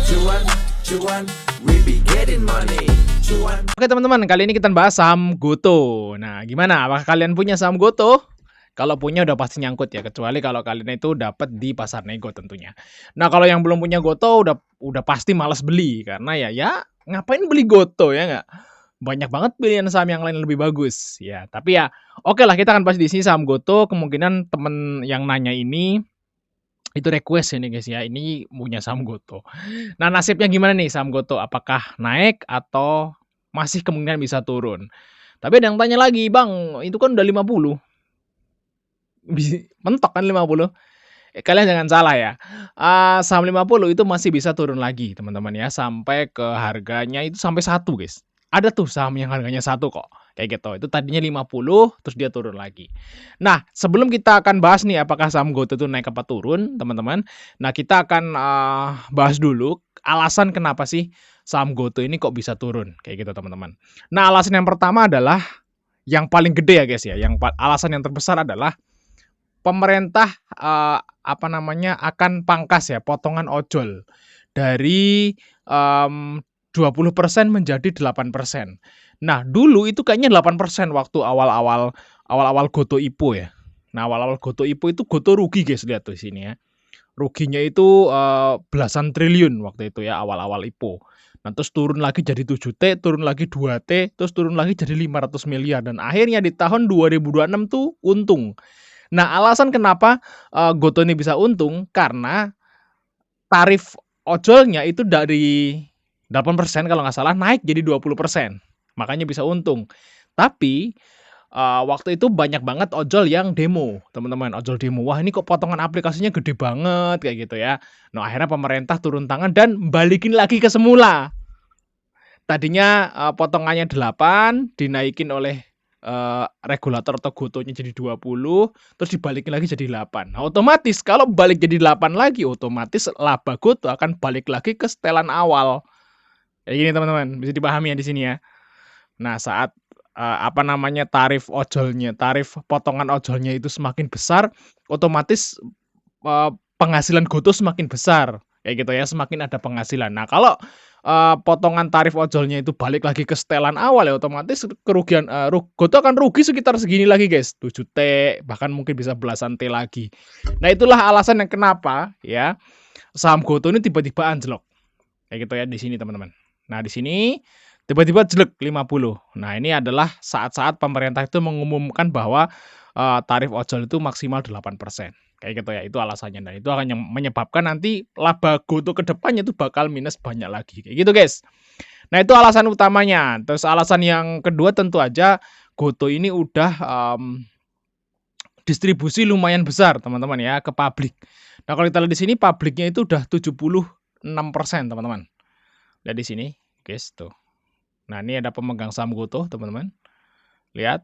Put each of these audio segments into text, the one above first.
Cuan, cuan, we be getting money. Cuan. Oke teman-teman, kali ini kita bahas saham Goto. Nah, gimana? Apakah kalian punya saham Goto? Kalau punya udah pasti nyangkut ya, kecuali kalau kalian itu dapat di pasar nego tentunya. Nah, kalau yang belum punya Goto udah pasti malas beli karena ya ngapain beli Goto ya nggak? Banyak banget pilihan saham yang lain lebih bagus ya. Tapi ya oke lah, kita akan bahas di sini saham Goto. Kemungkinan temen yang nanya ini itu request ini guys ya. Ini punya saham Goto. Nah, nasibnya gimana nih saham Goto? Apakah naik atau masih kemungkinan bisa turun? Tapi ada yang tanya lagi, "Bang, itu kan udah 50." Mentok kan 50? Kalian jangan salah ya, saham 50 itu masih bisa turun lagi teman-teman ya, sampai ke harganya itu sampai 1 guys. Ada tuh saham yang harganya 1 kok, kayak gitu. Itu tadinya 50, terus dia turun lagi. Nah, sebelum kita akan bahas nih apakah saham Goto itu naik apa turun, teman-teman. Nah, kita akan, bahas dulu alasan kenapa sih saham Goto ini kok bisa turun, kayak gitu teman-teman. Nah, alasan yang pertama adalah yang paling gede ya guys ya, alasan yang terbesar adalah pemerintah, akan pangkas ya potongan ojol dari, 20% menjadi 8%. Nah, dulu itu kayaknya 8% waktu awal-awal Goto IPO ya. Nah, awal-awal Goto IPO itu Goto rugi guys, lihat tuh sini ya. Ruginya itu, belasan triliun waktu itu ya, awal-awal IPO. Nah, terus turun lagi jadi 7T, turun lagi 2T, terus turun lagi jadi 500 miliar dan akhirnya di tahun 2026 tuh untung. Nah, alasan kenapa, Goto ini bisa untung, karena tarif ojolnya itu dari 8% kalau nggak salah naik jadi 20%, makanya bisa untung. Tapi, waktu itu banyak banget ojol yang demo, teman-teman, ojol demo, "Wah, ini kok potongan aplikasinya gede banget," kayak gitu ya. Nah, akhirnya pemerintah turun tangan dan balikin lagi ke semula. Tadinya, potongannya 8 dinaikin oleh, regulator atau Gotonya jadi 20, terus dibalikin lagi jadi 8. Nah, otomatis kalau balik jadi 8 lagi, otomatis laba Goto akan balik lagi ke setelan awal. Kayak gini teman-teman, bisa dipahami ya di sini ya. Nah, saat, tarif potongan ojolnya itu semakin besar, otomatis, penghasilan Goto semakin besar, kayak gitu ya, semakin ada penghasilan. Nah, kalau, potongan tarif ojolnya itu balik lagi ke setelan awal ya otomatis kerugian, Goto akan rugi sekitar segini lagi guys, 7T, bahkan mungkin bisa belasan T lagi. Nah, itulah alasan yang kenapa ya, saham Goto ini tiba-tiba anjlok, kayak gitu ya di sini teman-teman. Nah, di sini tiba-tiba jelek 50. Nah, ini adalah saat-saat pemerintah itu mengumumkan bahwa, tarif ojol itu maksimal 8%. Kayak gitu ya, itu alasannya. Dan itu akan yang menyebabkan nanti laba Goto ke depannya itu bakal minus banyak lagi, kayak gitu, guys. Nah, itu alasan utamanya. Terus alasan yang kedua tentu aja Goto ini udah, distribusi lumayan besar, teman-teman ya, ke publik. Nah, kalau kita lihat di sini publiknya itu udah 76%, teman-teman. Lihat di sini, guys, tuh. Nah, ini ada pemegang saham Goto, teman-teman. Lihat,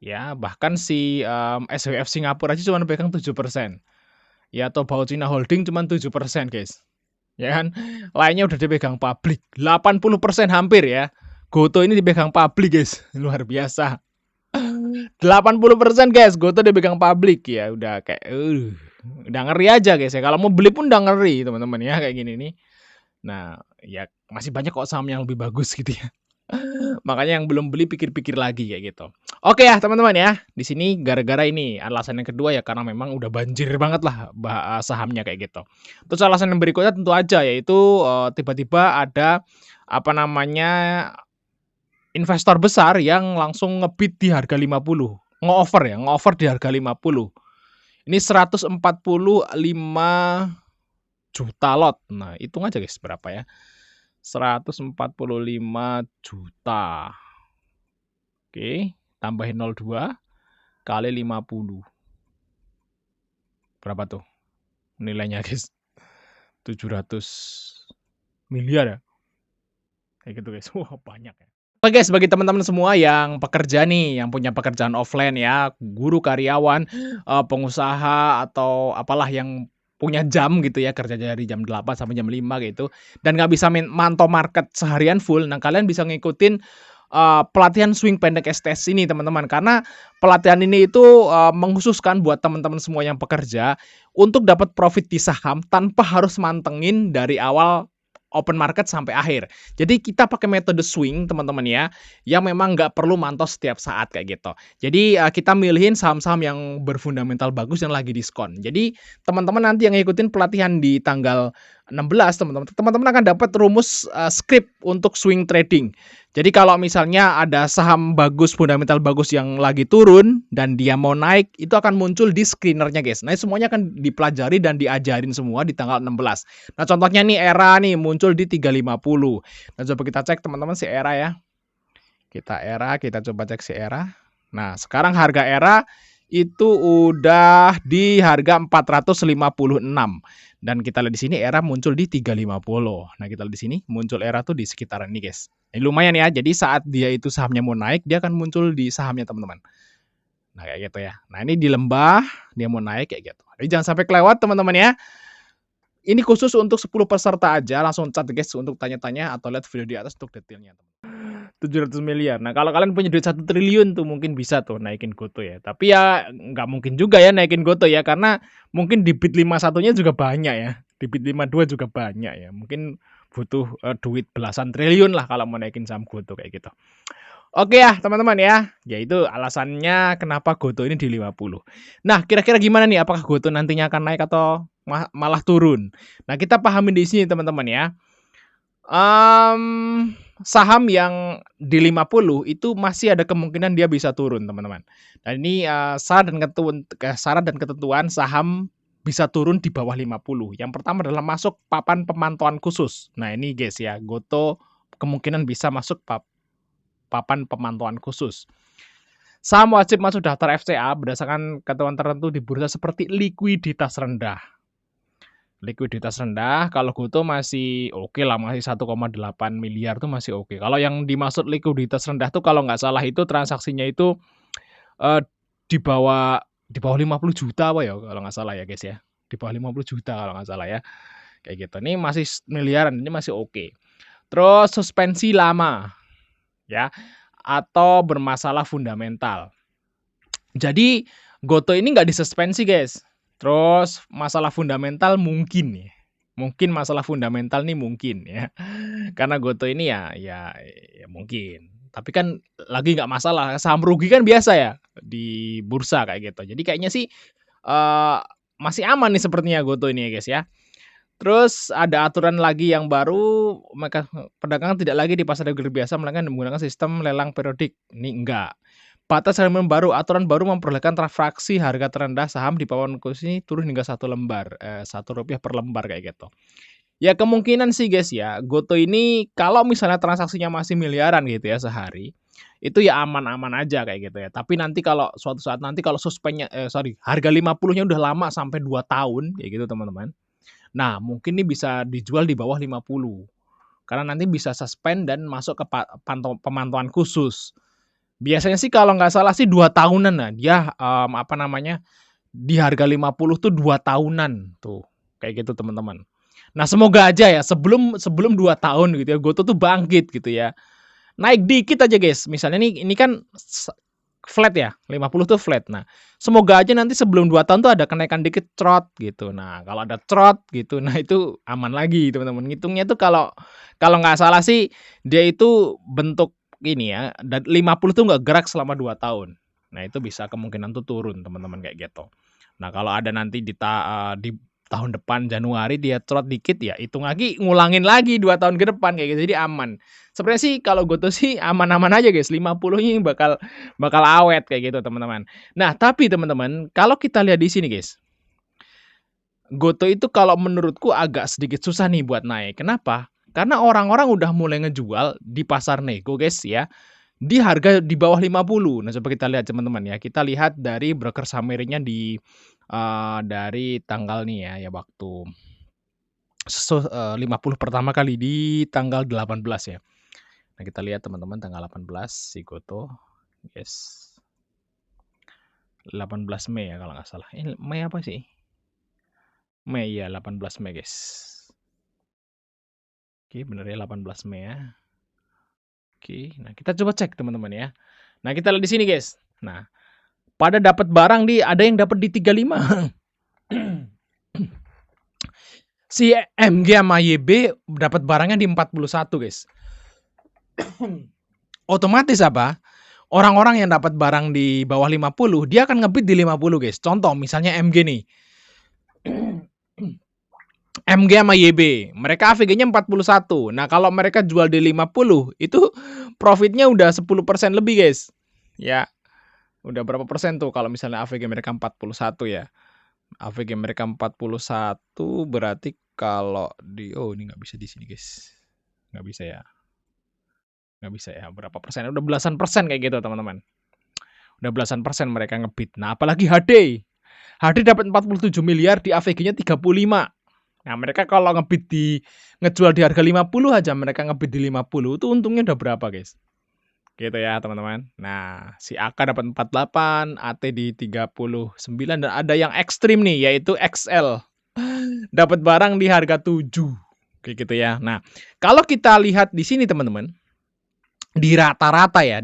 ya, bahkan si, SWF Singapura aja cuma pegang 7%. Ya, Tobao China Holding cuma 7%, guys. Ya kan? Lainnya udah dipegang publik. 80% hampir ya. Goto ini dipegang publik, guys. Luar biasa. 80% guys, Goto dipegang publik ya. Udah kayak udah ngeri aja, guys ya. Kalau mau beli pun udah ngeri, teman-teman ya, kayak gini nih. Nah, ya masih banyak kok saham yang lebih bagus gitu ya. Makanya yang belum beli pikir-pikir lagi kayak gitu. Oke ya teman-teman ya, di sini gara-gara ini alasan yang kedua ya karena memang udah banjir banget lah sahamnya kayak gitu. Terus alasan yang berikutnya tentu aja yaitu, tiba-tiba ada, investor besar yang langsung nge-bid di harga 50, nge-offer di harga 50. Ini 145 juta lot. Nah, hitung aja guys berapa ya, 145 juta. Oke, tambahin 02 kali 50. Berapa tuh nilainya, guys? 700 miliar ya? Kayak gitu, guys. Wah, banyak ya. Oke, guys, bagi teman-teman semua yang pekerja nih, yang punya pekerjaan offline ya, guru, karyawan, pengusaha atau apalah yang punya jam gitu ya, kerja dari jam 8 sampai jam 5 gitu, dan nggak bisa mantau market seharian full. Nah, kalian bisa ngikutin pelatihan swing pendek STS ini teman-teman, karena pelatihan ini itu, mengkhususkan buat teman-teman semua yang pekerja untuk dapat profit di saham tanpa harus mantengin dari awal open market sampai akhir. Jadi kita pakai metode swing teman-teman ya, yang memang nggak perlu mantau setiap saat kayak gitu. Jadi, kita milihin saham-saham yang berfundamental bagus yang lagi diskon. Jadi teman-teman nanti yang ngikutin pelatihan di tanggal 16 teman-teman akan dapat rumus, script untuk swing trading. Jadi kalau misalnya ada saham bagus, fundamental bagus yang lagi turun dan dia mau naik, itu akan muncul di screener-nya guys. Nah semuanya akan dipelajari dan diajarin semua di tanggal 16. Nah contohnya nih ERA nih muncul di 350. Nah coba kita cek teman-teman si ERA ya. Kita coba cek si ERA. Nah sekarang harga ERA itu udah di harga 456. Dan kita lihat di sini ERA muncul di 350. Nah, kita lihat di sini muncul ERA tuh di sekitaran ini, guys. Ini lumayan ya. Jadi saat dia itu sahamnya mau naik, dia akan muncul di sahamnya, teman-teman. Nah, kayak gitu ya. Nah, ini di lembah, dia mau naik kayak gitu. Jadi jangan sampai kelewat, teman-teman ya. Ini khusus untuk 10 peserta aja, langsung chat guys untuk tanya-tanya atau lihat video di atas untuk detailnya, teman. 700 miliar. Nah, kalau kalian punya duit 1 triliun tuh mungkin bisa tuh naikin GoTo ya. Tapi ya nggak mungkin juga ya naikin GoTo ya, karena mungkin di bit 51-nya juga banyak ya. Di bit 52 juga banyak ya. Mungkin butuh duit belasan triliun lah kalau mau naikin saham GoTo kayak gitu. Oke ya teman-teman ya. Ya itu alasannya kenapa GoTo ini di 50. Nah, kira-kira gimana nih apakah GoTo nantinya akan naik atau malah turun? Nah, kita pahamin di sini teman-teman ya. Saham yang di 50 itu masih ada kemungkinan dia bisa turun, teman-teman. Dan ini, syarat dan ketentuan saham bisa turun di bawah 50. Yang pertama adalah masuk papan pemantauan khusus. Nah, ini guys ya, GoTo kemungkinan bisa masuk papan pemantauan khusus. Saham wajib masuk daftar FCA berdasarkan ketentuan tertentu di bursa seperti likuiditas rendah. Likuiditas rendah, kalau GoTo masih oke lah, masih 1,8 miliar tuh masih oke. Kalau yang dimaksud likuiditas rendah tuh kalau nggak salah itu transaksinya itu di bawah 50 juta apa ya kalau nggak salah ya guys ya. Di bawah 50 juta kalau nggak salah ya. Kayak gitu. Ini masih miliaran, ini masih oke. Terus suspensi lama ya atau bermasalah fundamental. Jadi GoTo ini nggak disuspensi guys. Terus masalah fundamental mungkin ya. Mungkin masalah fundamental nih mungkin ya. Karena GoTo ini ya mungkin. Tapi kan lagi nggak masalah, saham rugi kan biasa ya di bursa kayak gitu. Jadi kayaknya sih masih aman nih sepertinya GoTo ini ya guys ya. Terus ada aturan lagi yang baru, maka perdagangan tidak lagi di pasar reguler biasa melainkan menggunakan sistem lelang periodik. Ini enggak. Batas elemen baru, aturan baru memperbolehkan fraksi harga terendah saham di papan khusus ini turun hingga 1 lembar, Rp1 per lembar kayak gitu. Ya kemungkinan sih guys ya, GoTo ini kalau misalnya transaksinya masih miliaran gitu ya sehari, itu ya aman-aman aja kayak gitu ya. Tapi nanti kalau suatu saat nanti kalau harga 50-nya udah lama sampai 2 tahun kayak gitu teman-teman. Nah, mungkin ini bisa dijual di bawah 50. Karena nanti bisa suspend dan masuk ke pemantauan khusus. Biasanya sih kalau nggak salah sih 2 tahunan nah dia, di harga 50 tuh 2 tahunan tuh, kayak gitu teman-teman. Nah semoga aja ya sebelum 2 tahun gitu ya, GoTo tuh bangkit gitu ya. Naik dikit aja guys, misalnya ini kan flat ya, 50 tuh flat. Nah, semoga aja nanti sebelum 2 tahun tuh ada kenaikan dikit trot gitu. Nah, kalau ada trot gitu, nah itu aman lagi teman-teman. Ngitungnya tuh kalau nggak salah sih dia itu bentuk ini ya, dan 50 tuh nggak gerak selama 2 tahun. Nah, itu bisa kemungkinan tuh turun teman-teman kayak gitu. Nah, kalau ada nanti di tahun depan Januari dia trot dikit ya hitung lagi ngulangin lagi 2 tahun ke depan kayak gitu. Jadi aman. Sebenarnya sih kalau GoTo sih aman-aman aja guys, 50 ini bakal awet kayak gitu teman-teman. Nah, tapi teman-teman, kalau kita lihat di sini guys. GoTo itu kalau menurutku agak sedikit susah nih buat naik. Kenapa? Karena orang-orang udah mulai ngejual di pasar nego guys ya. Di harga di bawah 50. Nah, coba kita lihat teman-teman ya. Kita lihat dari broker summary-nya dari tanggal nih ya waktu 50 pertama kali di tanggal 18 ya. Nah, kita lihat teman-teman tanggal 18 si GoTo. Yes. 18 Mei ya kalau nggak salah. Ini Mei apa sih? Mei ya, 18 Mei guys. Oke, bener ya 18 Mei ya. Oke, nah kita coba cek teman-teman ya. Nah, kita lihat di sini guys. Nah, pada dapat barang ada yang dapat di 35. Si MG sama YB dapat barangnya di 41, guys. Otomatis apa? Orang-orang yang dapat barang di bawah 50, dia akan ngebid di 50, guys. Contoh misalnya MG nih. MG sama YB, mereka AVG-nya 41. Nah, kalau mereka jual di 50, itu profitnya udah 10% lebih, guys. Ya, udah berapa persen tuh kalau misalnya AVG mereka 41 ya. AVG mereka 41 berarti kalau di ini nggak bisa di sini, guys. Nggak bisa ya. Nggak bisa ya. Berapa persen? Udah belasan persen kayak gitu, teman-teman. Udah belasan persen mereka ngebid. Nah, apalagi HD. HD dapat 47 miliar, di AVG-nya 35. Nah, mereka kalau ngejual di harga 50 aja, mereka ngebid di 50, itu untungnya udah berapa, guys? Gitu ya, teman-teman. Nah, si AK dapat 48, AT di 39, dan ada yang ekstrim nih, yaitu XL. Dapat barang di harga 7. Kayak gitu ya. Nah, kalau kita lihat di sini, teman-teman, di rata-rata ya,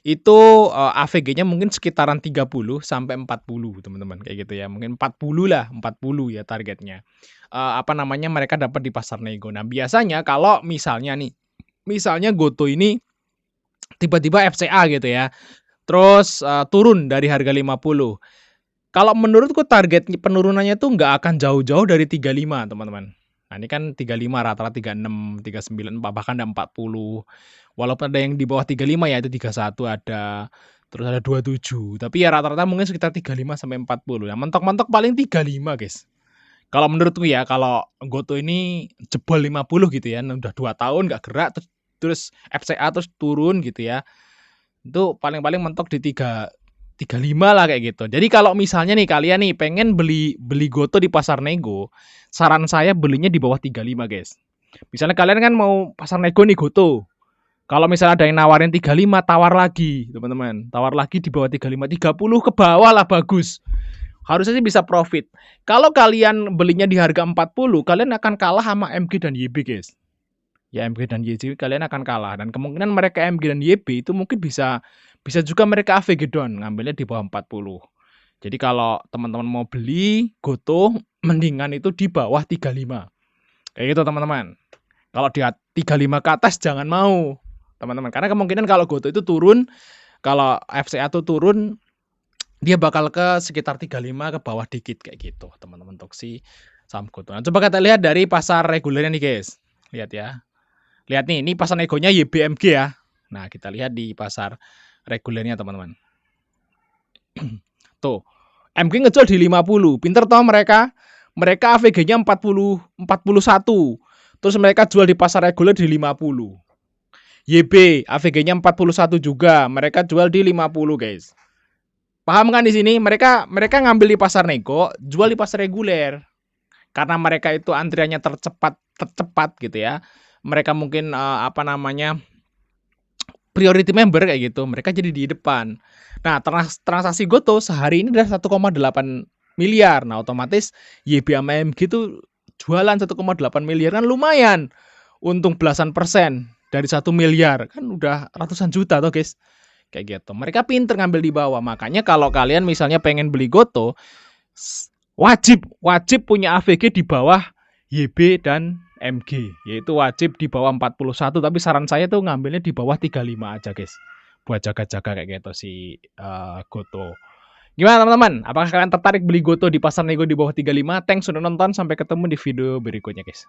itu AVG-nya mungkin sekitaran 30 sampai 40, teman-teman, kayak gitu ya. Mungkin 40 lah, 40 ya targetnya. Mereka dapat di pasar nego. Nah, biasanya kalau misalnya Goto ini tiba-tiba FCA gitu ya, terus turun dari harga 50. Kalau menurutku target penurunannya tuh nggak akan jauh-jauh dari 35, teman-teman. Nah, ini kan 35, rata-rata 36, 39, bahkan ada 40. Walaupun ada yang di bawah 35 ya, itu 31 ada, terus ada 27. Tapi ya rata-rata mungkin sekitar 35 sampai 40. Nah, mentok-mentok paling 35, guys. Kalau menurutku ya, kalau Goto ini jebol 50 gitu ya, udah 2 tahun nggak gerak, terus FCA terus turun gitu ya, itu paling-paling mentok di 35 lah kayak gitu. Jadi kalau misalnya nih kalian nih pengen beli Goto di pasar nego, saran saya belinya di bawah 35, guys. Misalnya kalian kan mau pasar nego nih Goto. Kalau misalnya ada yang nawarin 35, tawar lagi, teman-teman. Tawar lagi di bawah 35, 30 ke bawah lah bagus. Harusnya sih bisa profit. Kalau kalian belinya di harga 40, kalian akan kalah sama MG dan YB, guys. Ya, MG dan YB kalian akan kalah, dan kemungkinan mereka MG dan YB itu mungkin bisa juga mereka AVG down, ngambilnya di bawah 40. Jadi kalau teman-teman mau beli Goto, mendingan itu di bawah 35. Kayak gitu, teman-teman. Kalau di 35 ke atas jangan mau, teman-teman. Karena kemungkinan kalau Goto itu turun, kalau FCA itu turun, dia bakal ke sekitar 35 ke bawah dikit kayak gitu, teman-teman, untuk si saham Goto. Nah, coba kita lihat dari pasar regulernya nih, guys. Lihat ya. Lihat nih, ini pasar negonya YBMG ya. Nah, kita lihat di pasar regulernya, teman-teman. Tuh, MG ngejual di 50. Pinter toh mereka. Mereka AVG-nya 41. Terus mereka jual di pasar reguler di 50. YB AVG-nya 41 juga. Mereka jual di 50, guys. Paham kan di sini? Mereka ngambil di pasar nego, jual di pasar reguler. Karena mereka itu antriannya tercepat gitu ya. Mereka mungkin priority member kayak gitu. Mereka jadi di depan. Nah, transaksi Goto sehari ini udah 1,8 miliar. Nah, otomatis YB sama MG itu jualan 1,8 miliar kan lumayan. Untung belasan persen dari 1 miliar. Kan udah ratusan juta tuh, guys. Kayak gitu. Mereka pinter ngambil di bawah. Makanya kalau kalian misalnya pengen beli Goto, wajib punya AVG di bawah YB dan MG. Yaitu wajib di bawah 41. Tapi saran saya tuh ngambilnya di bawah 35 aja, guys. Buat jaga-jaga kayak gitu si Goto. Gimana, teman-teman? Apakah kalian tertarik beli Goto di pasar nego di bawah 35? Thanks sudah nonton. Sampai ketemu di video berikutnya, guys.